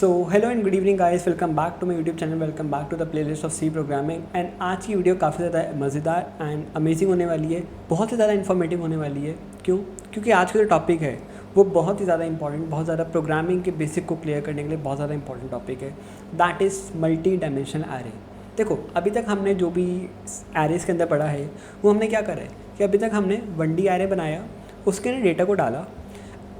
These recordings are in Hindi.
So hello and good evening guys, welcome back to my YouTube channel, welcome back to the playlist of C programming. And आज की वीडियो काफ़ी ज़्यादा मज़ेदार एंड अमेजिंग होने वाली है, बहुत ही ज़्यादा इन्फॉर्मेटिव होने वाली है। क्यों? क्योंकि आज का जो टॉपिक है वो बहुत ही ज़्यादा इंपॉर्टेंट, बहुत ज़्यादा प्रोग्रामिंग के बेसिक को क्लियर करने के लिए बहुत ज़्यादा इंपॉर्टेंट टॉपिक है। That is multi dimensional array. देखो, अभी तक हमने जो भी एरेज़ के अंदर पढ़ा है वो हमने क्या करा है कि अभी तक हमने 1D एरे बनाया, उसके अंदर डेटा को डाला,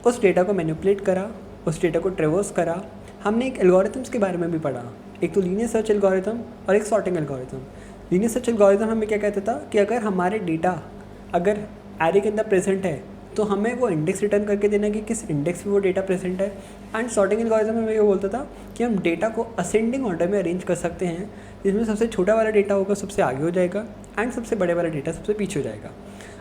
उस डेटा को मैनिपुलेट करा, उस डेटा को ट्रेवर्स करा। हमने एक एल्गोरिथम्स के बारे में भी पढ़ा, एक तो लीनियर सर्च एल्गोरिथम और एक sorting algorithm. Linear search algorithm हमें क्या कहता था कि अगर हमारे डेटा अगर एरे के अंदर प्रेजेंट है तो हमें वो इंडेक्स रिटर्न करके देना कि किस इंडेक्स पे वो डेटा प्रेजेंट है। एंड सॉर्टिंग एल्गोरिथम हमें ये बोलता था कि हम डेटा को असेंडिंग ऑर्डर में अरेंज कर सकते हैं, जिसमें सबसे छोटा वाला डेटा होगा सबसे आगे हो जाएगा एंड सबसे बड़े वाला डेटा सबसे पीछे हो जाएगा।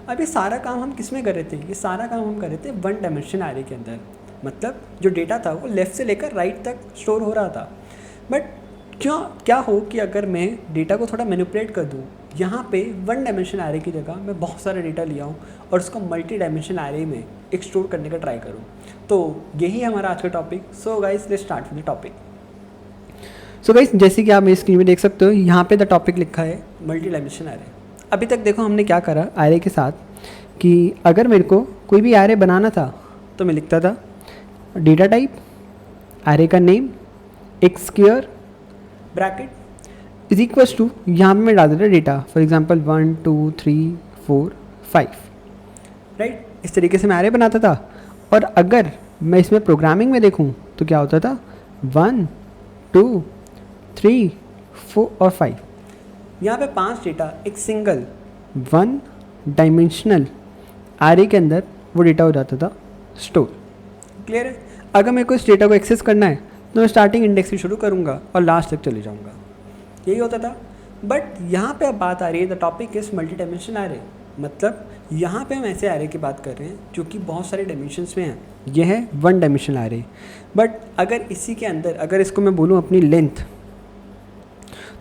अब ये सारा काम हम किस में कर रहे थे? ये सारा काम हम कर रहे थे 1 डायमेंशन एरे के अंदर। मतलब जो डेटा था वो लेफ़्ट से लेकर राइट तक स्टोर हो रहा था। बट क्या हो कि अगर मैं डेटा को थोड़ा मैनिपुलेट कर दूँ, यहाँ पे 1 डायमेंशन एरे की जगह मैं बहुत सारा डेटा लिया हूँ और उसको मल्टी डायमेंशन एरे में एक स्टोर करने का ट्राई करूँ। तो यही है हमारा आज का topic. So guys, let's start with the topic. So guys, जैसे कि आप मेरी स्क्रीन में देख सकते हो, यहाँ पे द टॉपिक लिखा है मल्टी डायमेंशन एरे। अभी तक देखो हमने क्या करा एरे के साथ कि अगर मेरे को कोई भी एरे बनाना था तो मैं लिखता था डेटा टाइप, एरे का नेम, एक square bracket is equals to, यहाँ पे मैं डाल देता डेटा, फॉर एग्जांपल 1 2 3 4 5, राइट। इस तरीके से मैं एरे बनाता था। और अगर मैं इसमें प्रोग्रामिंग में देखूँ तो क्या होता था 1 2 3 4 और 5। यहाँ पे 5 डेटा एक सिंगल 1 डायमेंशनल एरे के अंदर वो डेटा हो जाता था स्टोर। क्लियर है? अगर मेरे को इस डेटा को एक्सेस करना है तो मैं स्टार्टिंग इंडेक्स से शुरू करूँगा और लास्ट तक चले जाऊँगा, यही होता था। बट यहाँ पे अब बात आ रही है the topic is multi dimension array. मतलब यहाँ पे हम ऐसे एरे की बात कर रहे हैं जो कि बहुत सारे डायमेंशंस में हैं। यह है 1 डायमेंशनल एरे। बट अगर इसी के अंदर अगर इसको मैं बोलूँ अपनी लेंथ,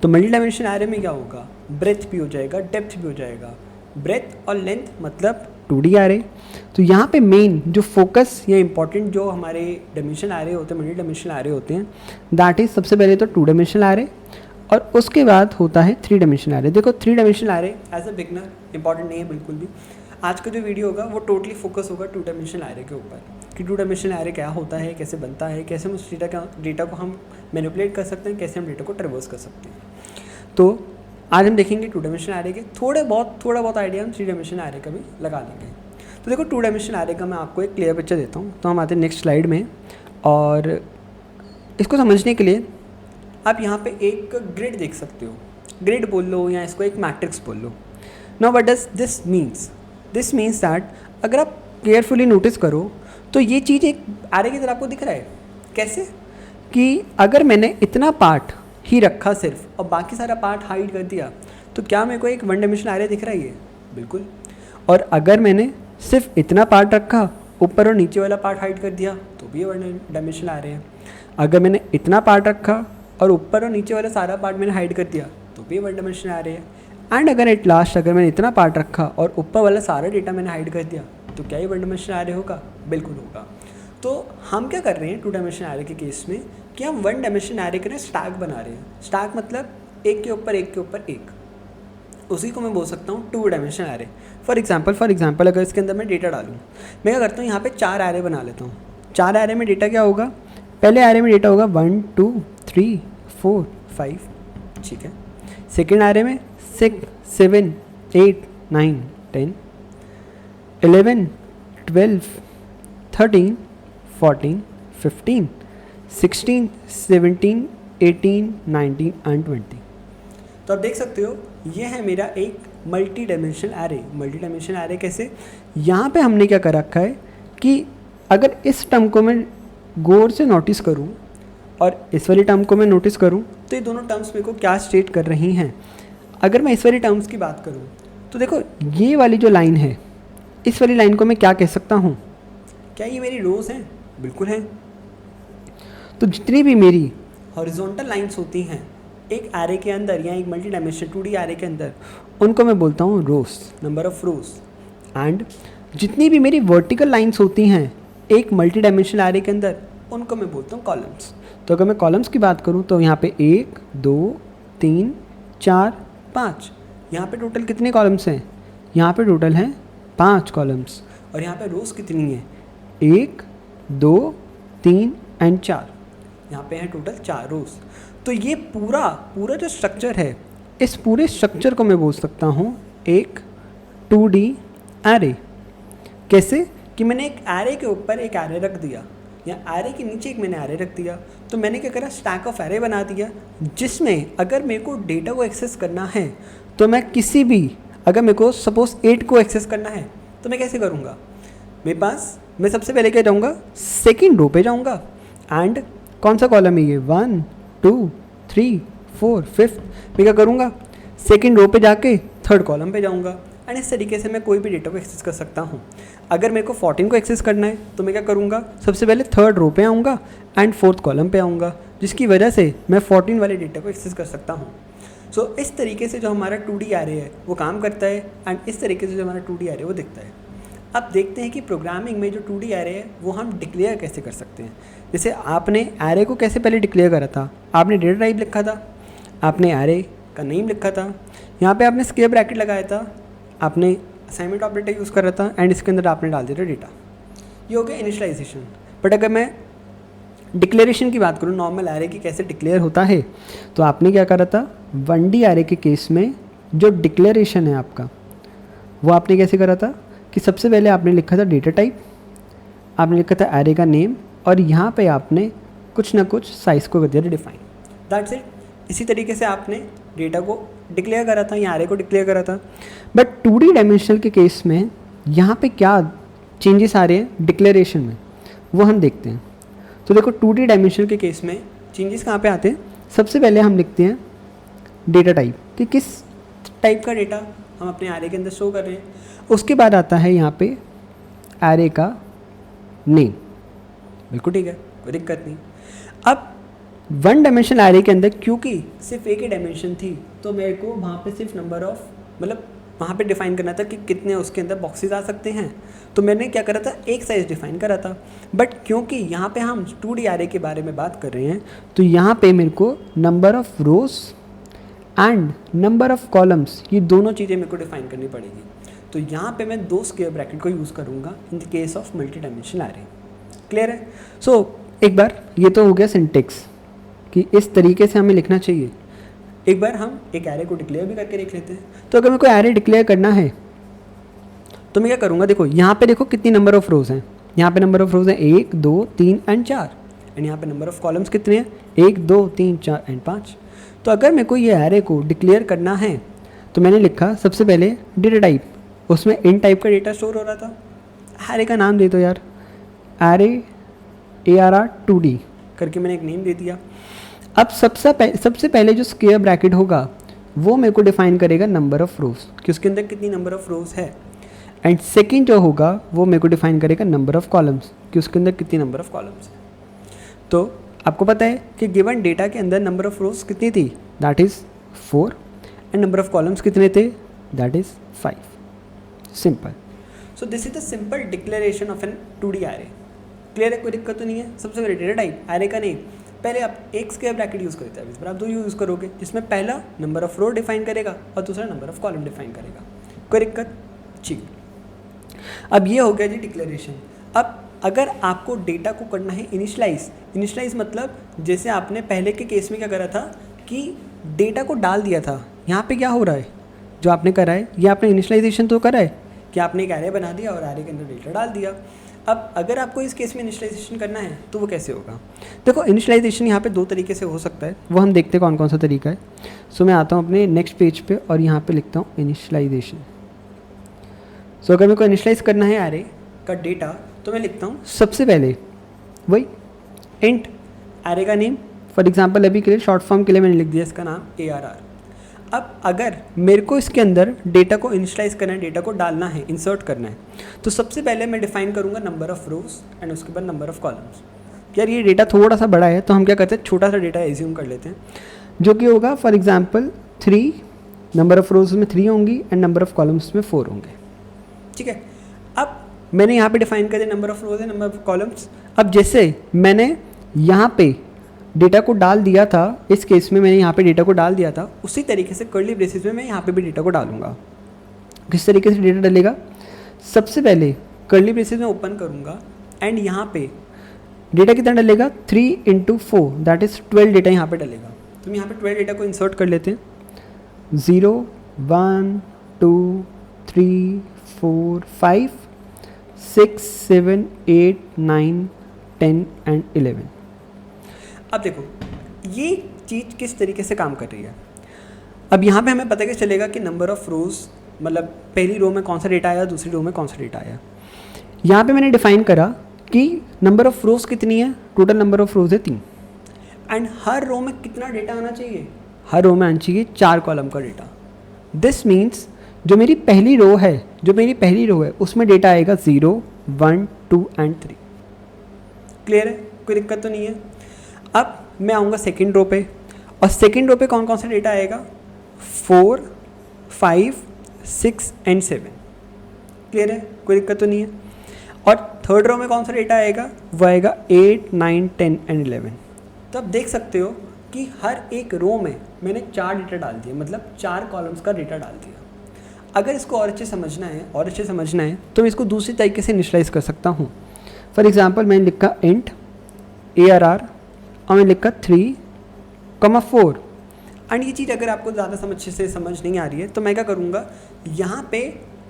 तो मल्टी डायमेंशन एरे में क्या होगा, ब्रेथ भी हो जाएगा, डेप्थ भी हो जाएगा। ब्रेथ और लेंथ मतलब 2D एरे। तो यहाँ पे मेन जो फोकस या इंपॉर्टेंट जो हमारे डायमेंशन एरे होते हैं, मल्टी डायमेंशनल एरे होते हैं, दैट इज सबसे पहले तो 2 डायमेंशनल एरे और उसके बाद होता है 3 डायमेंशनल एरे। देखो 3 dimensional array as a beginner important नहीं है बिल्कुल भी। आज का जो वीडियो होगा वो टोटली फोकस होगा 2 डायमेंशनल एरे के ऊपर कि 2 डायमेंशनल एरे क्या होता है, कैसे बनता है, कैसे हम उस डेटा को हम मैनिपुलेट कर सकते हैं, कैसे हम डेटा को ट्रेवर्स कर सकते हैं। तो आज हम देखेंगे 2 डायमेंशनल एरे के थोड़ा बहुत आइडिया हम 3 डायमेंशनल एरे का भी लगा लेंगे। तो देखो 2 डायमेंशनल एरे का मैं आपको एक क्लियर पिक्चर देता हूँ। तो हम आते हैं नेक्स्ट स्लाइड में, और इसको समझने के लिए आप यहाँ पे एक ग्रिड देख सकते हो। ग्रिड बोल लो या इसको एक मैट्रिक्स बोल लो। Now what does this means? This means that अगर आप केयरफुली नोटिस करो तो ये चीज़ एक एरे की तरह आपको दिख रहा है। कैसे? कि अगर मैंने इतना पार्ट ही रखा सिर्फ और बाकी सारा पार्ट हाइड कर दिया तो क्या मेरे को एक 1 डायमेंशनल एरे दिख रहा है? ये बिल्कुल। और अगर मैंने सिर्फ इतना पार्ट रखा, ऊपर और नीचे वाला पार्ट हाइड कर दिया तो भी 1 डायमेंशनल एरे है। अगर मैंने इतना पार्ट रखा और ऊपर और नीचे वाला सारा पार्ट मैंने हाइड कर दिया तो भी 1 डायमेंशनल एरे है। एंड अगर एट लास्ट अगर मैंने इतना पार्ट रखा और ऊपर वाला सारा डेटा मैंने हाइड कर दिया तो क्या ये 1 डायमेंशनल एरे होगा? बिल्कुल होगा। तो हम क्या कर रहे हैं 2 डायमेंशनल एरे के केस में कि हम 1 डायमेंशनल एरे के स्टैक बना रहे हैं। स्टैक मतलब एक के ऊपर एक के ऊपर एक, उसी को मैं बोल सकता हूँ 2 डायमेंशनल एरे। फॉर एग्जांपल अगर इसके अंदर मैं डेटा डालूँ, मैं क्या करता हूँ यहाँ पे 4 एरे बना लेता हूँ। 4 एरे में डेटा क्या होगा? पहले एरे में डेटा होगा 1 2 3 4 5, ठीक है। सेकेंड एरे में 6 7 8 9 10 11 12 13 14 15 16 17 18 19 एंड 20। तो आप देख सकते हो ये है मेरा एक multi dimensional array. Multi dimensional array कैसे? यहाँ पे हमने क्या कर रखा है कि अगर इस टर्म को मैं गौर से नोटिस करूँ और इस वाली टर्म को मैं नोटिस करूँ तो ये दोनों टर्म्स मेरे को क्या स्टेट कर रही हैं। अगर मैं इस वाली टर्म्स की बात करूँ तो देखो ये वाली जो लाइन है, इस वाली लाइन को मैं क्या कह सकता हूँ? क्या ये मेरी रोज़ हैं? बिल्कुल हैं। तो जितनी भी मेरी हॉरिजॉन्टल लाइंस होती हैं एक एरे के अंदर या एक मल्टी डायमेंशनल 2D एरे के अंदर, उनको मैं बोलता हूँ रोज, नंबर ऑफ रोज। एंड जितनी भी मेरी वर्टिकल लाइंस होती हैं एक मल्टी डायमेंशनल एरे के अंदर, उनको मैं बोलता हूँ कॉलम्स। तो अगर मैं कॉलम्स की बात करूँ तो यहाँ पे 1 2 3 4 5, यहाँ पे टोटल कितने कॉलम्स हैं? यहाँ पे टोटल हैं 5 कॉलम्स। और यहाँ पे रोज़ कितनी है? 1 2 3 एंड 4, यहाँ पे हैं टोटल 4 रोज़। तो ये पूरा जो स्ट्रक्चर है, इस पूरे स्ट्रक्चर को मैं बोल सकता हूँ एक 2D एरे। कैसे? कि मैंने एक एरे के ऊपर एक एरे रख दिया, या एरे के नीचे एक मैंने एरे रख दिया। तो मैंने क्या करा? स्टैक ऑफ एरे बना दिया, जिसमें अगर मेरे को डेटा को एक्सेस करना है तो मैं किसी भी, अगर मेरे को सपोज 8 को एक्सेस करना है तो मैं कैसे करूँगा? मेरे पास मैं सबसे पहले क्या जाऊँगा? सेकेंड रो पे जाऊँगा, एंड कौन सा कॉलम है ये? 1 2 3 4 5। मैं क्या करूँगा? सेकेंड रो पे जाके थर्ड कॉलम पे जाऊँगा, एंड इस तरीके से मैं कोई भी डेटा को एक्सेस कर सकता हूँ। अगर मेरे को 14 को एक्सेस करना है तो मैं क्या करूँगा? सबसे पहले थर्ड रो पे आऊँगा एंड फोर्थ कॉलम पे आऊँगा, जिसकी वजह से मैं 14 वाले डेटा को एक्सेस कर सकता हूँ। सो इस तरीके से जो हमारा 2D एरे है वो काम करता है, एंड इस तरीके से जो हमारा 2D एरे वो दिखता है। अब देखते हैं कि प्रोग्रामिंग में जो 2D एरे है वो हम डिक्लेयर कैसे कर सकते हैं। जैसे आपने एरे को कैसे पहले डिक्लेयर करा था? आपने डेटा टाइप लिखा था, आपने एरे का नेम लिखा था, यहाँ पे आपने स्क्वायर ब्रैकेट लगाया था, आपने असाइनमेंट ऑपरेटर यूज़ कर रहा था, एंड इसके अंदर आपने डाल दिया था डेटा। ये हो गया इनिशियलाइजेशन। बट अगर मैं डिक्लेरेशन की बात करूँ, नॉर्मल एरे की कैसे डिक्लेयर होता है, तो आपने क्या करा था? 1D एरे के केस में जो डिक्लेरेशन है आपका, वो आपने कैसे करा था? कि सबसे पहले आपने लिखा था डेटा टाइप, आपने लिखा था एरे का नेम, और यहाँ पे आपने कुछ ना कुछ साइज़ को कर दिया डिफाइन। That's it. इसी तरीके से आपने डेटा को डिक्लेयर करा था, या एरे को डिक्लेयर करा था। बट 2D डायमेंशनल के केस में यहाँ पे क्या चेंजेस आ रहे हैं डिक्लेरेशन में, वो हम देखते हैं। तो देखो 2D डायमेंशनल के केस में चेंजेस कहाँ पे आते हैं? सबसे पहले हम लिखते हैं डेटा टाइप, कि किस टाइप का डेटा हम अपने एरे के अंदर शो कर रहे हैं। उसके बाद आता है यहाँ पे एरे का नेम। बिल्कुल ठीक है, कोई दिक्कत नहीं। अब 1 डायमेंशनल एरे के अंदर क्योंकि सिर्फ एक ही डायमेंशन थी, तो मेरे को वहाँ पे सिर्फ नंबर ऑफ, मतलब वहाँ पे डिफाइन करना था कि कितने उसके अंदर बॉक्सेस आ सकते हैं। तो मैंने क्या करा था? एक साइज़ डिफाइन करा था। बट क्योंकि यहाँ पे हम 2D एरे के बारे में बात कर रहे हैं, तो यहाँ पे मेरे को number of rose and number of columns, ये दोनों चीज़ें मेरे को डिफाइन करनी पड़ेगी। तो यहाँ पे मैं 2 स्क्वायर ब्रैकेट को यूज़ करूँगा in the case of multi dimensional array. Clear है? सो एक बार ये तो हो गया सिंटेक्स कि इस तरीके से हमें लिखना चाहिए। एक बार हम एक एरे को डिक्लेयर भी करके देख लेते हैं। तो अगर मेरे को एरे डिक्लेयर करना है तो मैं क्या करूँगा? देखो यहाँ पे देखो कितनी नंबर ऑफ रोज हैं। यहाँ पे नंबर ऑफ रोज हैं 1 2 3 एंड 4, एंड यहाँ पे नंबर ऑफ कॉलम्स कितने हैं? 1 2 3 4 एंड 5। तो अगर मेरे को ये एरे को डिक्लेयर करना है तो मैंने लिखा सबसे पहले डेटा टाइप, उसमें इन टाइप का डेटा स्टोर हो रहा था। एरे का नाम दे दो यार, एरे ARR 2D करके मैंने एक नेम दे दिया। अब सबसे पहले जो स्क्वायर ब्रैकेट होगा वो मेरे को डिफाइन करेगा नंबर ऑफ रोज, कि उसके अंदर कितनी नंबर ऑफ रोज है। एंड सेकेंड जो होगा वो मेरे को डिफाइन करेगा नंबर ऑफ कॉलम्स, कि उसके अंदर कितनी नंबर ऑफ कॉलम्स है। तो आपको पता है कि गिवन डेटा के अंदर नंबर ऑफ रोज कितनी थी? That is 4, and number of columns कितने थे? That is 5। Simple. So this is the simple declaration of an 2D array. Clear है? कोई दिक्कत तो नहीं है। सबसे पहले डेटा टाइप, एरे का नेम, पहले आप एक स्क्वायर ब्रैकेट यूज़ करते हैं, इस बार आप 2 यूज़ करोगे, जिसमें पहला नंबर ऑफ रो डिफाइन करेगा और दूसरा नंबर ऑफ कॉलम डिफाइन करेगा। कोई दिक्कत? ठीक। अब ये हो गया जी डिक्लेरेशन। अब अगर आपको डेटा को करना है इनिशलाइज मतलब जैसे आपने पहले के केस में क्या करा था कि डेटा को डाल दिया था। यहाँ पे क्या हो रहा है? जो आपने करा है ये आपने इनिशलाइजेशन तो करा है कि आपने एक एरे बना दिया और एरे के अंदर डेटा डाल दिया। अब अगर आपको इस केस में इनिशलाइजेशन करना है तो वो कैसे होगा? देखो इनिशलाइजेशन यहाँ पे 2 तरीके से हो सकता है, वो हम देखते हैं कौन कौन सा तरीका है। सो मैं आता हूँ अपने नेक्स्ट पेज पे और यहाँ पे लिखता हूँ इनिशलाइजेशन। सो अगर मेरे को इनिशलाइज करना है एरे का डेटा तो मैं लिखता हूँ सबसे पहले वही इंट एरे का नेम। फॉर एग्जांपल अभी के लिए शॉर्ट फॉर्म के लिए मैंने लिख दिया इसका नाम ARR। अब अगर मेरे को इसके अंदर डेटा को इनिशलाइज करना है, डेटा को डालना है, इंसर्ट करना है, तो सबसे पहले मैं डिफाइन करूँगा नंबर ऑफ रोज एंड उसके बाद नंबर ऑफ कॉलम्स। यार ये डेटा थोड़ा सा बड़ा है तो हम क्या करते हैं छोटा सा डेटा एज्यूम कर लेते हैं, जो कि होगा फॉर एग्जांपल 3, नंबर ऑफ रोज में 3 होंगी एंड नंबर ऑफ कॉलम्स में 4 होंगे। ठीक है। अब मैंने यहाँ पे डिफाइन कर दिया नंबर ऑफ रोज है, नंबर ऑफ कॉलम्स। अब जैसे मैंने यहाँ पे डेटा को डाल दिया था, इस केस में मैंने यहाँ पे डेटा को डाल दिया था, उसी तरीके से कर्ली ब्रेसेस में मैं यहाँ पे भी डेटा को डालूंगा। किस तरीके से डेटा डलेगा? सबसे पहले कर्ली ब्रेसेस में ओपन करूँगा एंड यहाँ पे डेटा कितना डलेगा? 3 × 4 दैट इज़ 12 डेटा यहाँ पे डलेगा। तो हम यहाँ पे 12 डेटा को इंसर्ट कर लेते हैं। 0 1 2 3 4 5 6 7 8 9 10 एंड 11। अब देखो ये चीज़ किस तरीके से काम कर रही है। अब यहाँ पे हमें पता कैसे चलेगा कि नंबर ऑफ़ रोज़, मतलब पहली रो में कौन सा डेटा आया, दूसरी रो में कौन सा डेटा आया। यहाँ पे मैंने डिफाइन करा कि नंबर ऑफ़ रोज़ कितनी है, टोटल नंबर ऑफ़ रोज़ है 3, एंड हर रो में कितना डेटा आना चाहिए, हर रो में आना चाहिए 4 कॉलम का डेटा। दिस मीन्स जो मेरी पहली रो है उसमें डेटा आएगा 0 1 2 एंड 3। क्लियर है? कोई दिक्कत तो नहीं है। अब मैं आऊँगा सेकेंड रो पे, और सेकेंड रो पे कौन कौन सा डेटा आएगा? 4 5 6 एंड 7। क्लियर है? कोई दिक्कत तो नहीं है। और थर्ड रो में कौन सा डेटा आएगा? वो आएगा 8 9 10 एंड 11। तो आप देख सकते हो कि हर एक रो में मैंने 4 डेटा डाल दिए, मतलब 4 कॉलम्स का डेटा डाल दिया। अगर इसको और अच्छे समझना है तो मैं इसको दूसरी तरीके से इनिशलाइज कर सकता हूँ। फॉर एग्जाम्पल मैंने लिखा इंट ARR और मैंने लिखा 3,4। एंड ये चीज़ अगर आपको ज़्यादा समझ नहीं आ रही है तो मैं क्या करूँगा, यहाँ पे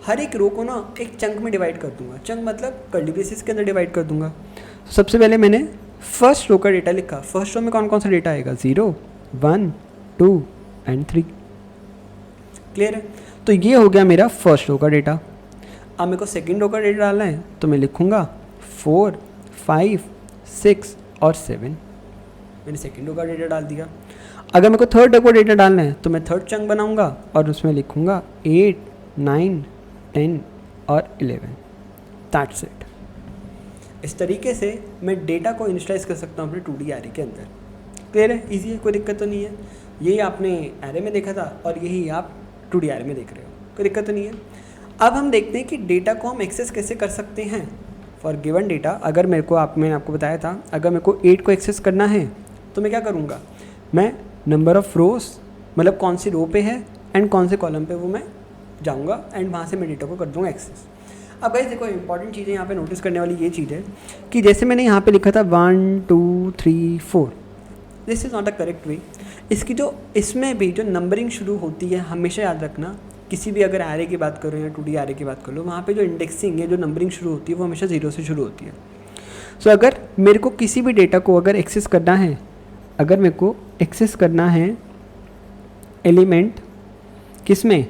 हर एक रो को ना एक चंक में डिवाइड कर दूँगा। चंक मतलब कर्ली ब्रेसेस के अंदर डिवाइड कर दूँगा। सबसे पहले मैंने फर्स्ट रो का डेटा लिखा। फर्स्ट रो में कौन कौन सा डेटा आएगा? 0 1 2 एंड 3। क्लियर है? तो ये हो गया मेरा फर्स्ट रो का डेटा। अब मेरे को सेकेंड रो का डेटा डालना है तो मैं लिखूँगा 4 5 6 और 7। मैंने सेकेंड रो का डेटा डाल दिया। अगर मेरे को थर्ड रो का डेटा डालना है तो मैं थर्ड चंक बनाऊंगा और उसमें लिखूंगा 8 9 10 और 11। That's it. इस तरीके से मैं डेटा को इनिशियलाइज कर सकता हूँ अपने 2D एरे के अंदर। क्लियर है? ईजी है, कोई दिक्कत तो नहीं है। यही आपने एरे में देखा था और यही आप 2D एरे में देख रहे हो, कोई दिक्कत तो नहीं है। अब हम देखते हैं कि डेटा को हम एक्सेस कैसे कर सकते हैं। फॉर गिवन डेटा, अगर मैंने आपको बताया था, अगर मेरे को 8 को एक्सेस करना है तो मैं क्या करूँगा, मैं नंबर ऑफ़ रोज़, मतलब कौन सी रो पे है एंड कौन से कॉलम पे, वो मैं जाऊँगा एंड वहाँ से मैं डेटा को कर दूँगा एक्सेस। अब गाइस देखो, इंपॉर्टेंट चीज़ें यहाँ पे नोटिस करने वाली ये चीज़ है कि जैसे मैंने यहाँ पे लिखा था 1 2 3 4, this is not a correct way. इसमें भी जो नंबरिंग शुरू होती है, हमेशा याद रखना, किसी भी अगर एरे की बात करो या 2D एरे की बात कर लो, वहाँ पे जो इंडेक्सिंग है, जो नंबरिंग शुरू होती है, वो हमेशा 0 से शुरू होती है। सो अगर मेरे को किसी भी डेटा को अगर एक्सेस करना है, अगर मेरे को एक्सेस करना है एलिमेंट किस में,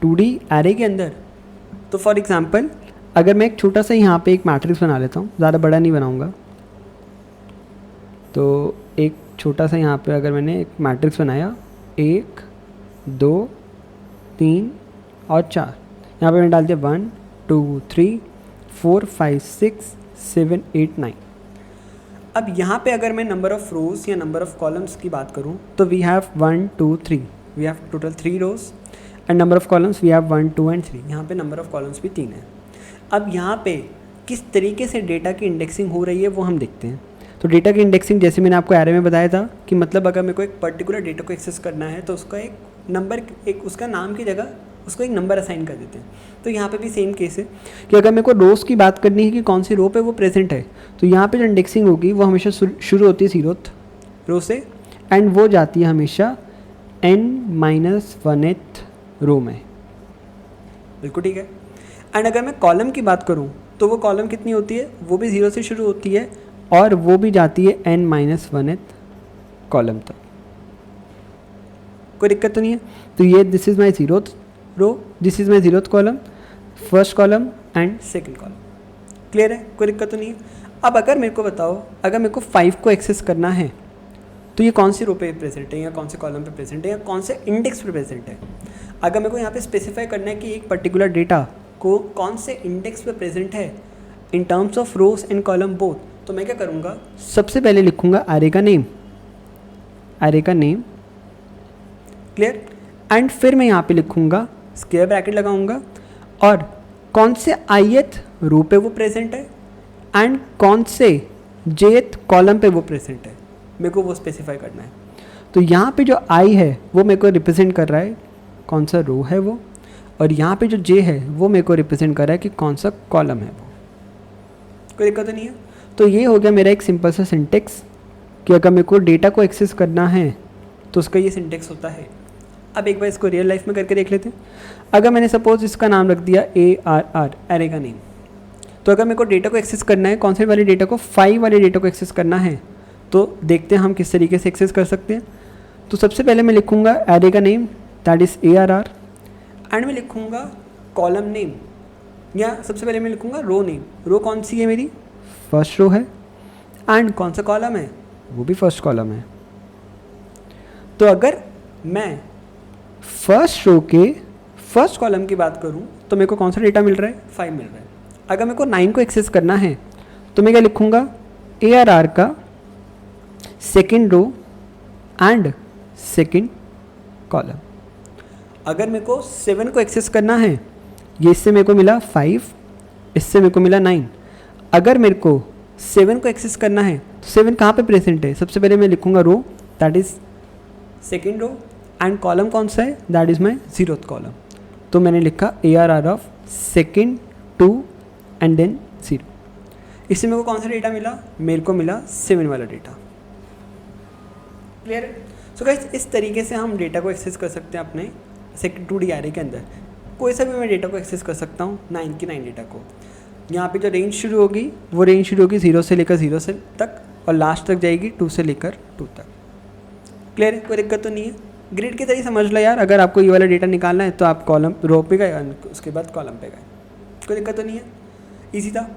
2D एरे के अंदर, तो फॉर एग्जांपल अगर मैं एक छोटा सा यहाँ पे एक मैट्रिक्स बना लेता हूँ, ज़्यादा बड़ा नहीं बनाऊँगा, तो एक छोटा सा यहाँ पे अगर मैंने एक मैट्रिक्स बनाया 1 2 3 और 4, यहाँ पे मैंने डाल दिया 1 2 3 4 5 6 7 8 9। अब यहाँ पे अगर मैं नंबर ऑफ़ रोज़ या नंबर ऑफ़ कॉलम्स की बात करूँ तो we have 1 2 3, we have total 3 rows and number of columns we have 1 2 and 3। यहाँ पे नंबर ऑफ़ कॉलम्स भी 3 है। अब यहाँ पे किस तरीके से डेटा की इंडेक्सिंग हो रही है वो हम देखते हैं। तो डेटा की इंडेक्सिंग जैसे मैंने आपको एरे में बताया था कि मतलब अगर मेरे को एक पर्टिकुलर डेटा को एक्सेस करना है तो उसका एक नंबर, एक उसका नाम की जगह उसको एक नंबर असाइन कर देते हैं। तो यहाँ पे भी सेम केस है कि अगर मेरे को रोज़ की बात करनी है कि कौन सी रो पे वो प्रेजेंट है, तो यहाँ पे जो इंडेक्सिंग होगी वो हमेशा शुरू होती है 0th रो से एंड वो जाती है हमेशा n-1th रो में। बिल्कुल ठीक है। एंड अगर मैं कॉलम की बात करूँ तो वो कॉलम कितनी होती है, वो भी 0 से शुरू होती है और वो भी जाती है n-1th कॉलम तक। कोई दिक्कत तो नहीं है। तो ये this is my 0th row, this is my 0th column, first column and second column. Clear है? कोई दिक्कत तो नहीं है। अब अगर मेरे को बताओ, अगर मेरे को 5 को एक्सेस करना है तो ये कौन सी रो पे प्रेजेंट है या कौन से कॉलम पे प्रेजेंट है या कौन से इंडेक्स पे प्रेजेंट है। अगर मेरे को यहाँ पे स्पेसिफाई करना है कि एक पर्टिकुलर डेटा को कौन से इंडेक्स पे प्रेजेंट है in terms of rose and column both, तो मैं क्या करूँगा, सबसे पहले लिखूँगा एरे का नेम, क्लियर, एंड फिर मैं यहाँ पे लिखूँगा स्क्वायर ब्रैकेट लगाऊँगा और कौन से ith रो पे वो प्रेजेंट है एंड कौन से जेथ कॉलम पे वो प्रेजेंट है, मेरे को वो स्पेसिफाई करना है। तो यहाँ पे जो आई है वो मेरे को रिप्रेजेंट कर रहा है कौन सा रो है वो, और यहाँ पे जो जे है वो मेरे को रिप्रेजेंट कर रहा है कि कौन सा कॉलम है वो। कोई दिक्कत तो नहीं है। तो ये हो गया मेरा एक सिंपल सा सिंटेक्स कि अगर मेरे को डेटा को एक्सेस करना है तो उसका ये सिंटेक्स होता है। अब एक बार इसको रियल लाइफ में करके देख लेते हैं। अगर मैंने सपोज इसका नाम रख दिया ARR, एरे का नेम, तो अगर मेरे को डेटा को एक्सेस करना है, कौन से वाले डेटा को, 5 वाले डेटा को एक्सेस करना है, तो देखते हैं हम किस तरीके से एक्सेस कर सकते हैं। तो सबसे पहले मैं लिखूँगा एरे का name that is ARR, and मैं लिखूँगा कॉलम नेम, या सबसे पहले मैं लिखूँगा रो नेम। रो कौन सी है मेरी, फर्स्ट रो है, एंड कौन सा कॉलम है, वो भी फर्स्ट कॉलम है। तो अगर मैं फर्स्ट रो के फर्स्ट कॉलम की बात करूं तो मेरे को कौन सा डेटा मिल रहा है, 5 मिल रहा है। अगर मेरे को 9 को एक्सेस करना है तो मैं क्या लिखूंगा, ARR का second row and second column. अगर मेरे को 7 को एक्सेस करना है, ये इससे मेरे को मिला 5, इससे मेरे को मिला 9। अगर मेरे को 7 को एक्सेस करना है तो 7 कहाँ पे प्रेजेंट है, सबसे पहले मैं लिखूंगा row that is second row, and column कौन सा है, that is my 0th column. तो मैंने लिखा ARR of second 2 and then 0। इससे मेरे को कौन सा डेटा मिला, मेरे को मिला 7 वाला डेटा। क्लियर है। सो गाइस, इस तरीके से हम डेटा को एक्सेस कर सकते हैं अपने सेकेंड 2D एरे के अंदर। कोई सा भी मैं डेटा को एक्सेस कर सकता हूँ 9 की 9 डेटा को। यहाँ पे जो रेंज शुरू होगी वो रेंज शुरू होगी 0 से लेकर 0 से तक, और लास्ट तक जाएगी 2 से लेकर 2 तक। क्लियर है, कोई दिक्कत तो नहीं है। ग्रिड की तरह समझ लो यार, अगर आपको ये वाला डेटा निकालना है तो आप कॉलम रो पे गए, उसके बाद कॉलम पे गए, कोई दिक्कत तो नहीं है, ईजी था।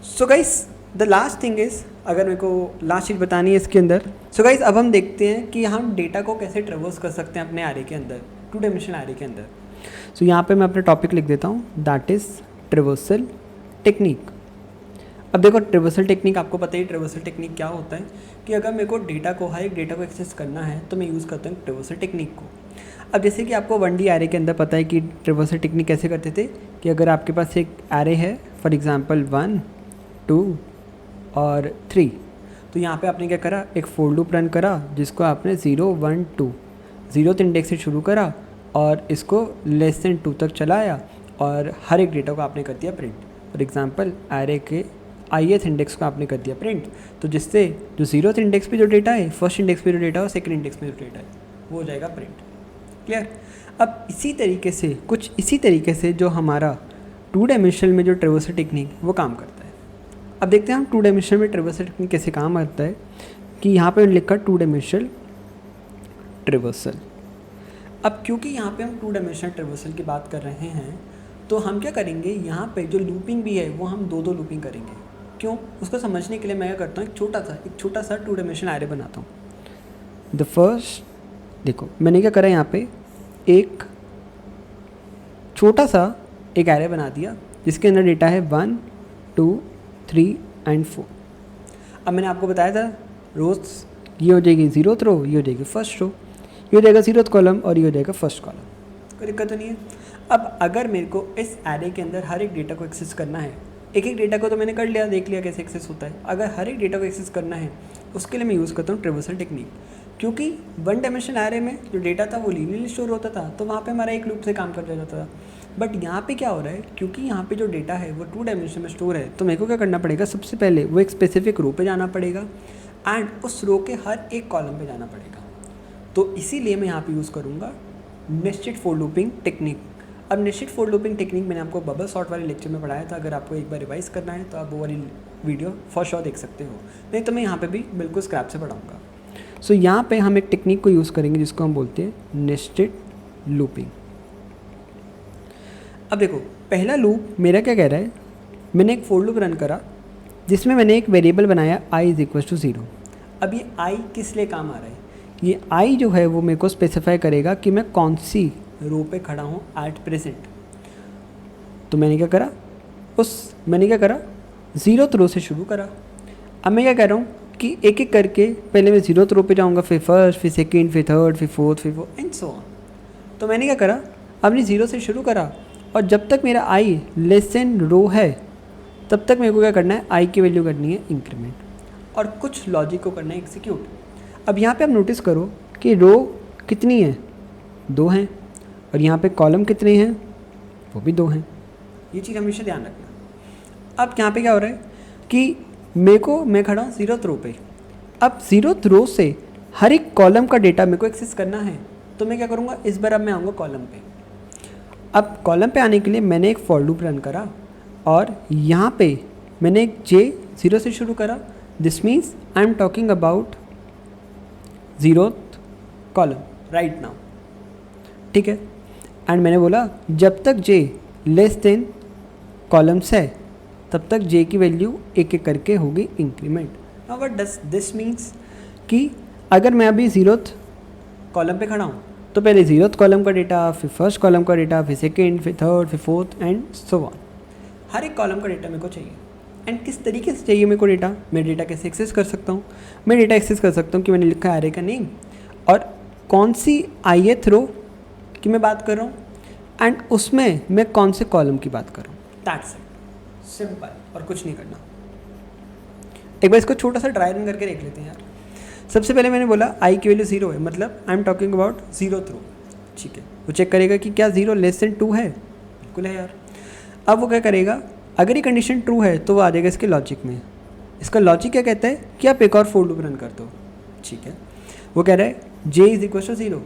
So guys, the last thing is, अगर मेरे को लास्ट चीज़ बतानी है इसके अंदर। सो गाइस, अब हम देखते हैं कि हम डेटा को कैसे ट्रेवर्स कर सकते हैं अपने एरे के अंदर, 2 डायमेंशनल एरे के अंदर। सो यहाँ पे मैं अपना टॉपिक लिख देता हूँ, दैट इज़ ट्रेवर्सल टेक्निक। अब देखो, ट्रेवर्सल टेक्निक आपको पता ही, ट्रेवर्सल टेक्निक क्या होता है कि अगर मेरे को डेटा को, हर एक डेटा को एक्सेस करना है तो मैं यूज़ करता हूँ ट्रेवर्सल टेक्निक को। अब जैसे कि आपको 1D एरे के अंदर पता है कि ट्रेवर्सल टेक्निक कैसे करते थे कि अगर आपके पास एक एरे है, फॉर एग्जांपल 1 2 और 3, तो यहाँ पे आपने क्या करा, एक फॉर लूप रन करा जिसको आपने 0 1 2 0th इंडेक्स से शुरू करा और इसको लेस देन 2 तक चलाया, और हर एक डेटा को आपने कर दिया प्रिंट। फॉर एग्जांपल एरे के ith इंडेक्स को आपने कर दिया प्रिंट, तो जिससे जो 0th इंडेक्स पे जो डेटा है, फर्स्ट इंडेक्स पे जो डेटा है और सेकंड इंडेक्स पे जो डेटा है वो हो जाएगा प्रिंट। क्लियर। अब इसी तरीके से, कुछ इसी तरीके से जो हमारा 2 डायमेंशनल में जो ट्रेवर्सल टेक्निक वो काम करता है। अब देखते हैं हम 2 डायमेंशनल में ट्रेवर्सल टेक्निक कैसे काम करता है। कि यहाँ पे लिखा 2 डायमेंशनल ट्रेवर्सल। अब क्योंकि यहाँ पे हम 2 डायमेंशनल ट्रेवर्सल की बात कर रहे हैं तो हम क्या करेंगे, यहाँ पे जो लूपिंग भी है वो हम 2 लूपिंग करेंगे। क्यों, उसको समझने के लिए मैं क्या करता हूँ, एक छोटा सा 2 डायमेंशनल एरे बनाता हूँ। द फर्स्ट, देखो मैंने क्या करा, यहाँ पे एक छोटा सा एक एरे बना दिया जिसके अंदर डेटा है 1 2 3 एंड 4। अब मैंने आपको बताया था रोज, ये हो जाएगी 0th रो, ये हो जाएगी फर्स्ट रो, ये हो जाएगा 0th कॉलम और ये हो जाएगा फर्स्ट कॉलम। कोई दिक्कत तो नहीं है। अब अगर मेरे को इस एरे के अंदर हर एक डेटा को एक्सेस करना है, एक एक डेटा को तो मैंने कर लिया, देख लिया कैसे एक्सेस होता है। अगर हर एक डेटा को एक्सेस करना है उसके लिए मैं यूज़ करता हूँ ट्रेवर्सल टेक्निक। क्योंकि 1 डायमेंशनल एरे में जो डेटा था वो लीनियरली स्टोर होता था, तो वहाँ पे हमारा एक लूप से काम कर जाता था। बट यहाँ पे क्या हो रहा है, क्योंकि यहाँ पे जो डेटा है वो 2 डायमेंशन में स्टोर है, तो मेरे को क्या करना पड़ेगा, सबसे पहले वो एक स्पेसिफिक रो पे जाना पड़ेगा एंड उस रो के हर एक कॉलम पे जाना पड़ेगा। तो इसीलिए मैं यहाँ पे यूज़ करूँगा नेस्टेड फॉर लूपिंग टेक्निक। अब नेस्टेड फॉर लूपिंग टेक्निक मैंने आपको बबल सॉर्ट वाले लेक्चर में पढ़ाया था। अगर आपको एक बार रिवाइज करना है तो आप वो वाली वीडियो फॉर श्योर देख सकते हो, नहीं तो मैं यहाँ पे भी बिल्कुल स्क्रैप से पढ़ाऊँगा। सो यहाँ पे हम एक टेक्निक को यूज़ करेंगे जिसको हम बोलते हैं नेस्टेड लूपिंग। अब देखो, पहला लूप मेरा क्या कह रहा है, मैंने एक फॉर लूप रन करा जिसमें मैंने एक वेरिएबल बनाया i = 0। अब ये i किस लिए काम आ रहा है, ये i जो है वो मेरे को स्पेसिफाई करेगा कि मैं कौन सी रो पे खड़ा हूँ एट प्रेजेंट। तो मैंने क्या करा, मैंने क्या करा 0th रो से शुरू करा। अब मैं क्या कह रहा हूँ कि एक एक करके पहले मैं 0th रो पे जाऊँगा, फिर फर्स्ट, फिर सेकेंड, फिर थर्ड, फिर फोर्थ, फिर वो एंड सो ऑन। तो मैंने क्या करा, अपनी 0 से शुरू करा और जब तक मेरा i < रो है तब तक मेरे को क्या करना है, i की वैल्यू करनी है इंक्रीमेंट। और कुछ लॉजिक को करना है एग्जीक्यूट। अब यहाँ पे आप नोटिस करो कि रो कितनी है, 2 हैं, और यहाँ पे कॉलम कितने हैं, वो भी 2 हैं। ये चीज़ हमेशा ध्यान रखना। अब यहाँ पे क्या हो रहा है कि मैं खड़ा हूँ 0th रो पे। अब 0th रो से हर एक कॉलम का डेटा मेरे को एक्सेस करना है, तो मैं क्या करूँगा, इस बार अब मैं आऊँगा कॉलम पे। अब कॉलम पे आने के लिए मैंने एक फॉर लूप रन करा और यहाँ पे मैंने एक j 0 से शुरू करा। This means I am talking about 0th column right now, ठीक है। एंड मैंने बोला जब तक j लेस देन कॉलम्स है तब तक j की वैल्यू एक एक करके होगी increment. Now what does this means कि अगर मैं अभी 0th कॉलम पे खड़ा हूँ तो पहले 0th कॉलम का डेटा, फिर फर्स्ट कॉलम का डेटा, फिर सेकेंड, फिर थर्ड, फिर फोर्थ एंड सो ऑन। हर एक कॉलम का डेटा मेरे को चाहिए। एंड किस तरीके से चाहिए मेरे को डेटा, मैं डेटा कैसे एक्सेस कर सकता हूँ, मैं डेटा एक्सेस कर सकता हूँ कि मैंने लिखा है एरे का नेम और कौन सी ith रो की मैं बात कर रहा हूँ एंड उसमें मैं कौन से कॉलम की बात कर रहा हूँ। दैट्स इट, सिंपल, और कुछ नहीं करना। एक बार इसको छोटा सा ट्राई रन करके देख लेते हैं यार। सबसे पहले मैंने बोला आई की वैल्यू 0 है, मतलब I am talking about 0th रो, ठीक है। वो चेक करेगा कि क्या 0 लेस देन 2 है, बिल्कुल है यार। अब वो क्या करेगा, अगर ये कंडीशन ट्रू है तो वो आ जाएगा इसके लॉजिक में। इसका लॉजिक क्या कहता है कि आप एक और फॉर लूप रन कर दो, ठीक है। वो कह रहा है j इज इक्वल टू 0,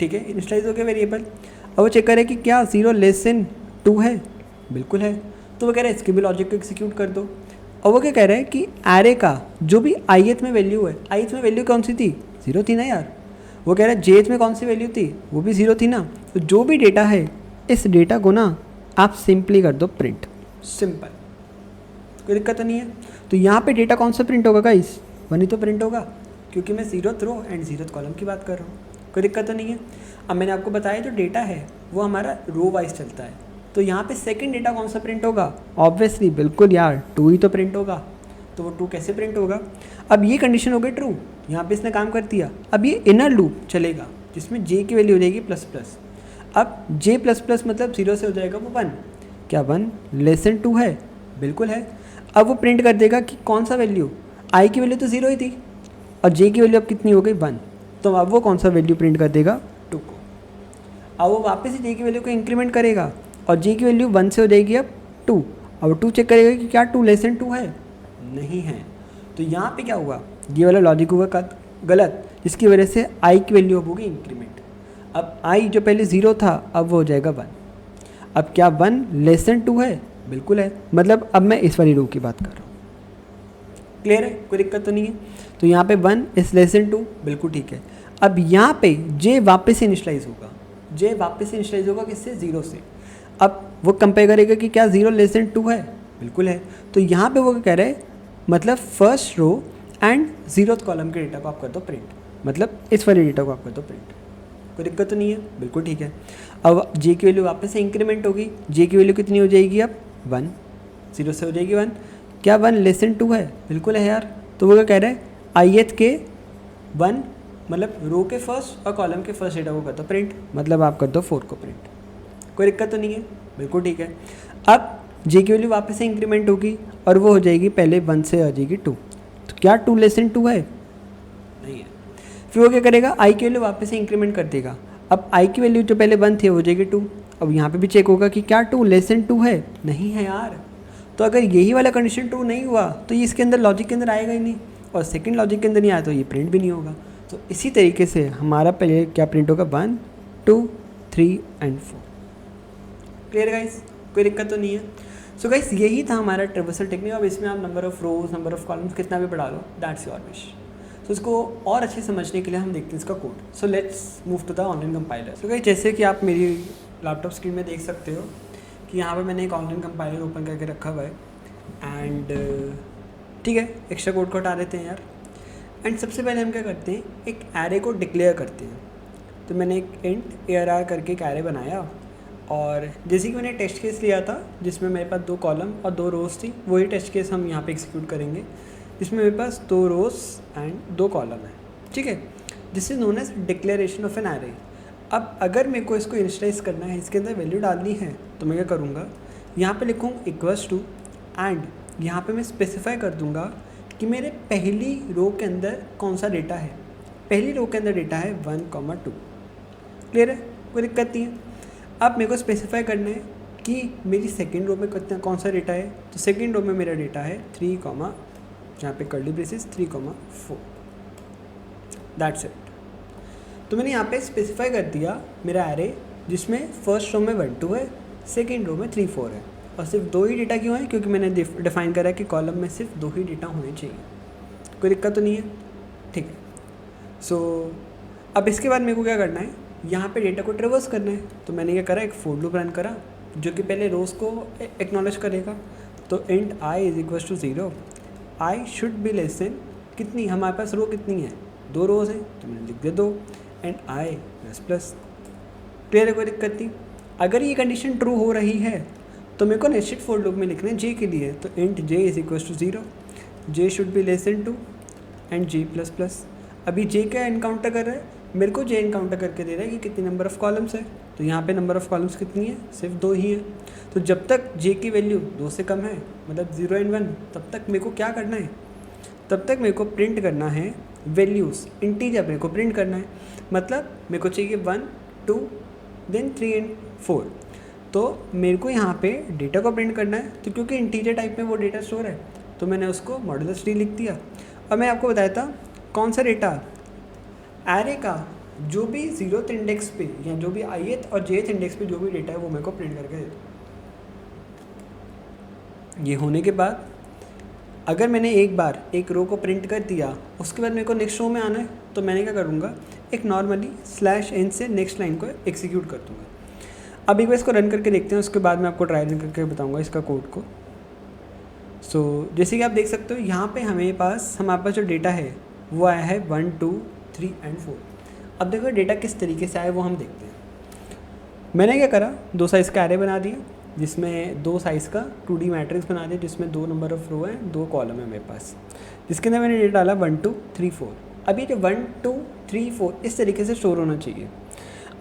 ठीक है, इनिशियलाइज हो गया वेरिएबल। अब वो चेक करे कि क्या 0 लेस देन 2 है, बिल्कुल है, तो वो कह रहा है इसके भी लॉजिक को एग्जीक्यूट कर दो। और वो क्या कह रहा है कि एरे का जो भी ith में वैल्यू है, ith में वैल्यू कौन सी थी, 0 थी ना यार। वो कह रहा है jth में कौन सी वैल्यू थी, वो भी 0 थी ना। तो जो भी डेटा है इस डेटा को ना आप सिंपली कर दो प्रिंट, सिंपल, कोई दिक्कत तो नहीं है। तो यहाँ पे डेटा कौन सा प्रिंट होगा गाइस, 1 ही तो प्रिंट होगा, क्योंकि मैं 0th row and 0th column की बात कर रहा हूँ, कोई दिक्कत तो नहीं है। अब मैंने आपको बताया जो डेटा है वो हमारा रो वाइज चलता है, तो यहाँ पे सेकंड डेटा कौन सा प्रिंट होगा, ऑब्वियसली बिल्कुल यार 2 ही तो प्रिंट होगा। तो वो 2 कैसे प्रिंट होगा, अब ये कंडीशन हो गई ट्रू, यहाँ पे इसने काम कर दिया। अब ये इनर लूप चलेगा जिसमें j की वैल्यू हो जाएगी ++। अब j ++ मतलब 0 से हो जाएगा वो 1, क्या 1 लेस देन 2 है, बिल्कुल है। अब वो प्रिंट कर देगा कि कौन सा वैल्यू, i की वैल्यू तो 0 ही थी और j की वैल्यू अब कितनी हो गई 1, तो अब वो कौन सा वैल्यू प्रिंट कर देगा 2 को। अब वो वापस से j की वैल्यू को इंक्रीमेंट करेगा और j की वैल्यू 1 से हो जाएगी अब 2। अब 2 चेक करेगा कि क्या 2 लेस देन 2 है, नहीं है। तो यहाँ पे क्या हुआ, ये वाला लॉजिक होगा गलत, जिसकी वजह से i की वैल्यू होगी इंक्रीमेंट। अब i जो पहले 0 था अब वो हो जाएगा 1। अब क्या 1 लेस देन 2 है, बिल्कुल है, मतलब अब मैं इस वाली रो की बात कर रहा हूँ, क्लियर है, कोई दिक्कत तो नहीं है। तो यहाँ पे 1 इज लेस देन 2, बिल्कुल ठीक है। अब यहाँ पे j वापस से इनिशियलाइज होगा, j वापस से इनिशियलाइज होगा किससे, 0 से। अब वो कंपेयर करेगा कि क्या 0 लेस देन 2 है, बिल्कुल है। तो यहाँ पे वो क्या कह रहा है, मतलब first row and 0th column के डेटा को आप कर दो प्रिंट, मतलब इस वाले डेटा को आप कर दो प्रिंट, कोई दिक्कत तो नहीं है, बिल्कुल ठीक है। अब j की वैल्यू वापस से इंक्रीमेंट होगी, j की वैल्यू कितनी हो जाएगी अब 1, 0 से हो जाएगी 1, क्या 1 लेस देन 2 है, बिल्कुल है यार। तो वो क्या कह रहा है ith के 1 मतलब रो के फर्स्ट और कॉलम के फर्स्ट डेटा को कर दो प्रिंट, मतलब आप कर दो 4 को प्रिंट, कोई दिक्कत तो नहीं है, बिल्कुल ठीक है। अब j की वैल्यू वापस से इंक्रीमेंट होगी और वो हो जाएगी पहले 1 से आ जाएगी 2, तो क्या 2 लेस देन 2 है, नहीं है। फिर वो क्या करेगा, i की वैल्यू वापस से इंक्रीमेंट कर देगा। अब i की वैल्यू जो पहले 1 थी हो जाएगी 2। अब यहाँ पे भी चेक होगा कि क्या 2 लेस देन 2 है, नहीं है यार। तो अगर यही वाला कंडीशन ट्रू नहीं हुआ तो ये इसके अंदर लॉजिक के अंदर आएगा ही नहीं, और सेकंड लॉजिक के अंदर नहीं आया तो ये प्रिंट भी नहीं होगा। तो इसी तरीके से हमारा पहले क्या प्रिंट होगा, 1 2 3 एंड 4, क्लियर गाइस, कोई दिक्कत तो नहीं है। सो गाइस यही था हमारा ट्रेवर्सल टेक्निक। अब इसमें आप number of rose, number of columns कितना भी बढ़ा लो, दैट्स योर विश। तो इसको और अच्छे समझने के लिए हम देखते हैं इसका कोड। So let's move to the online compiler. So guys जैसे कि आप मेरी लैपटॉप स्क्रीन में देख सकते हो कि यहाँ पे मैंने एक ऑनलाइन कंपाइलर ओपन करके रखा हुआ है एंड ठीक है, एक्स्ट्रा कोड को हटा देते हैं यार। एंड सबसे पहले हम क्या करते हैं, एक एरे को डिक्लेयर करते हैं। तो मैंने एक इंट ARR करके एक एरे बनाया और जैसे कि मैंने टेस्ट केस लिया था जिसमें मेरे पास 2 कॉलम और 2 रोज़ थी, वही टेस्ट केस हम यहाँ पे एग्जीक्यूट करेंगे जिसमें मेरे पास 2 रोज़ एंड 2 कॉलम है, ठीक है। This is known as declaration of an array. अब अगर मेरे को इसको इनिशियलाइज करना है, इसके अंदर वैल्यू डालनी है, तो मैं क्या करूँगा, यहाँ पे लिखूँगा इक्वल्स टू एंड यहाँ पे मैं स्पेसिफाई कर दूँगा कि मेरे पहली रो के अंदर कौन सा डेटा है। पहली रो के अंदर डेटा है 1,2। क्लियर है, कोई दिक्कत नहीं है। अब मेरे को स्पेसिफाई करना है कि मेरी सेकेंड रो में कितना कौन सा डेटा है। तो सेकेंड रो में मेरा डेटा है 3, जहाँ पे कर्ली ब्रेसेस 3,4। That's it. तो मैंने यहाँ पे स्पेसिफाई कर दिया मेरा एरे, जिसमें फर्स्ट रो में 1, 2 है, सेकेंड रो में 3, 4 है, और सिर्फ 2 ही डेटा क्यों है, क्योंकि मैंने डिफाइन करा है कि कॉलम में सिर्फ 2 ही डेटा होने चाहिए। कोई दिक्कत तो नहीं है, ठीक है। सो अब इसके बाद मेरे को क्या करना है, यहाँ पे डेटा को ट्रेवर्स करना है। तो मैंने क्या करा, एक फोर लूप रन करा जो कि पहले रोज़ को एक्नॉलेज करेगा। तो int i = 0, i should be less than कितनी, हमारे पास रो कितनी है, 2 रोज़ हैं, तो मैंने लिख दिया 2, एंड i++। क्लियर है, कोई दिक्कत नहीं। अगर ये कंडीशन ट्रू हो रही है तो मेरे को नेस्टेड फॉर लूप में लिखना है j के लिए। तो int j = 0, j should be less than 2 and j++। अभी j क्या एनकाउंटर कर रहा है, मेरे को j एनकाउंटर करके दे रहा है कि कितनी नंबर ऑफ़ कॉलम्स है। तो यहाँ पे नंबर ऑफ़ कॉलम्स कितनी है, सिर्फ 2 ही है। तो जब तक j की वैल्यू 2 से कम है, मतलब 0 और 1, तब तक मेरे को क्या करना है, तब तक मेरे को प्रिंट करना है वैल्यूज़, इंटीजर मेरे को प्रिंट करना है। मतलब मेरे को चाहिए 1, 2, देन 3 एंड 4। तो मेरे को यहाँ पे डेटा को प्रिंट करना है। तो क्योंकि इंटीजर टाइप में वो डेटा स्टोर है, तो मैंने उसको मॉडुलस d लिख दिया। और मैं आपको बताया था कौन सा डेटा, एरे का जो भी 0th इंडेक्स पे या जो भी ith और jth इंडेक्स पे जो भी डेटा है वो मेरे को प्रिंट करके दे दो। ये होने के बाद अगर मैंने एक बार एक रो को प्रिंट कर दिया, उसके बाद मेरे को नेक्स्ट रो में आना है, तो मैंने क्या करूँगा, एक नॉर्मली /n से नेक्स्ट लाइन को एग्जीक्यूट कर दूँगा। अब एक बार इसको रन करके देखते हैं, उसके बाद मैं आपको ट्राई रन करके बताऊँगा इसका कोड को। सो जैसे कि आप देख सकते हो यहाँ पे हमारे पास जो डेटा है वो आया है 1, 2, 3 एंड 4। अब देखो डेटा किस तरीके से आया वो हम देखते हैं। मैंने क्या करा, 2 साइज़ का एरे बना दिया, जिसमें 2 साइज़ का 2D मैट्रिक्स बना दिया, जिसमें 2 नंबर ऑफ रो हैं, 2 कॉलम है मेरे पास, जिसके अंदर मैंने डेटा डाला 1, 2, 3, 4। अब ये जो 1, 2, 3, 4 इस तरीके से स्टोर होना चाहिए।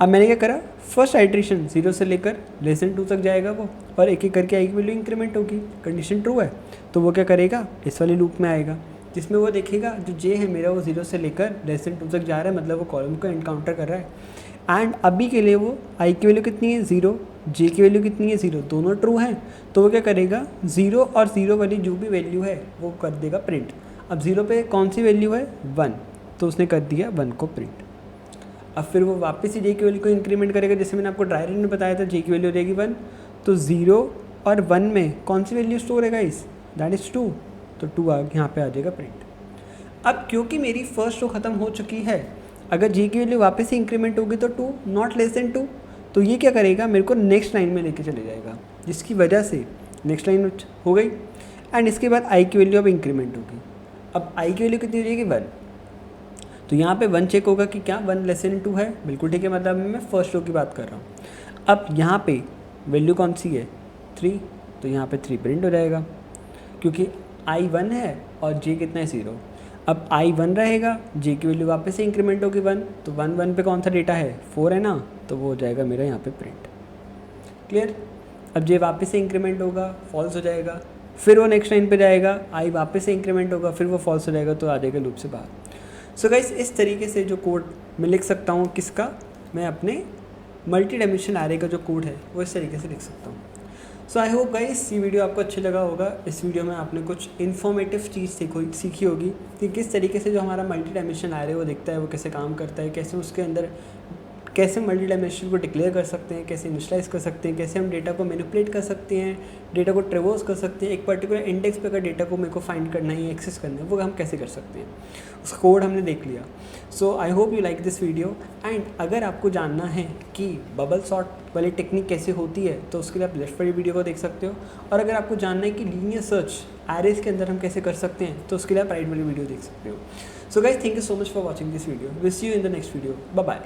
अब मैंने क्या करा, फर्स्ट आइट्रेशन 0 से लेकर <2 तक जाएगा वो, और एक एक करके आई की वैल्यू इंक्रीमेंट होगी। कंडीशन ट्रू है तो वो क्या करेगा, इस वाले लूप में आएगा, जिसमें वो देखेगा जो j है मेरा वो 0 से लेकर <2 तक जा रहा है, मतलब वो कॉलम को एनकाउंटर कर रहा है। एंड अभी के लिए वो i की वैल्यू कितनी है, 0, j की वैल्यू कितनी है, 0, दोनों ट्रू हैं। तो वो क्या करेगा, 0 और 0 वाली जो भी वैल्यू है वो कर देगा प्रिंट। अब 0 पे कौन सी वैल्यू है, 1, तो उसने कर दिया 1 को प्रिंट। अब फिर वो वापस ही j की वैल्यू को इंक्रीमेंट करेगा, जैसे मैंने आपको ड्राई रन में बताया था, j की वैल्यू रहेगी 1, तो 0 और 1 में कौन सी वैल्यू स्टोर है गाइस, दैट इज़ 2, तो 2 यहाँ पे आ जाएगा प्रिंट। अब क्योंकि मेरी फर्स्ट रो ख़त्म हो चुकी है, अगर j की वैल्यू वापस से इंक्रीमेंट होगी तो 2 नॉट लेस देन 2, तो ये क्या करेगा, मेरे को नेक्स्ट लाइन में लेके चले जाएगा, जिसकी वजह से नेक्स्ट लाइन हो गई। एंड इसके बाद i की वैल्यू अब इंक्रीमेंट होगी। अब i की वैल्यू कितनी हो जाएगी, 1, तो यहाँ पे 1 चेक होगा कि क्या 1 लेस देन 2 है, बिल्कुल ठीक है, मतलब मैं फर्स्ट रो की बात कर रहा हूँ। अब यहाँ पे वैल्यू कौन सी है, 3, तो यहाँ पे 3 प्रिंट हो जाएगा, क्योंकि i 1 है और j कितना है, 0। अब i 1 रहेगा, j की वैल्यू वापस से इंक्रीमेंट होगी 1, तो 1, 1 पे कौन सा डेटा है, 4 है ना, तो वो हो जाएगा मेरा यहाँ पे प्रिंट। क्लियर। अब j वापस से इंक्रीमेंट होगा, फॉल्स हो जाएगा, फिर वो नेक्स्ट लाइन पे जाएगा, i वापस से इंक्रीमेंट होगा, फिर वो फॉल्स हो जाएगा, तो आ जाएगा लूप से बाहर। सो गाइस इस तरीके से जो कोड मैं लिख सकता हूँ, किसका, मैं अपने मल्टी डायमेंशनल एरे का जो कोड है वो इस तरीके से लिख सकता हूँ। सो आई होप गाइस ये वीडियो आपको अच्छी लगा होगा। इस वीडियो में आपने कुछ इन्फॉर्मेटिव चीज़ सीखी होगी कि किस तरीके से जो हमारा मल्टी डायमेंशनल एरे वो दिखता है, वो कैसे काम करता है, कैसे उसके अंदर कैसे मल्टी डायमेंशन को डिक्लेयर कर सकते हैं, कैसे इनिशियलाइज कर सकते हैं, कैसे हम डेटा को मैनिपुलेट कर सकते हैं, डेटा को ट्रेवर्स कर सकते हैं, एक पर्टिकुलर इंडेक्स पे अगर डेटा को मेरे को फाइंड करना है या एक्सेस करना है वो हम कैसे कर सकते हैं, उसका कोड हमने देख लिया। So I hope you like this video. And अगर आपको जानना है कि बबल सॉर्ट वाली टेक्निक कैसे होती है तो उसके लिए आप लेफ्ट वाली वीडियो को देख सकते हो, और अगर आपको जानना है कि लीनियर सर्च एरेज के अंदर हम कैसे कर सकते हैं तो उसके लिए आप राइट वाली वीडियो देख सकते हो। So guys thank you so much for watching this video. Will see you in the next video. Bye bye.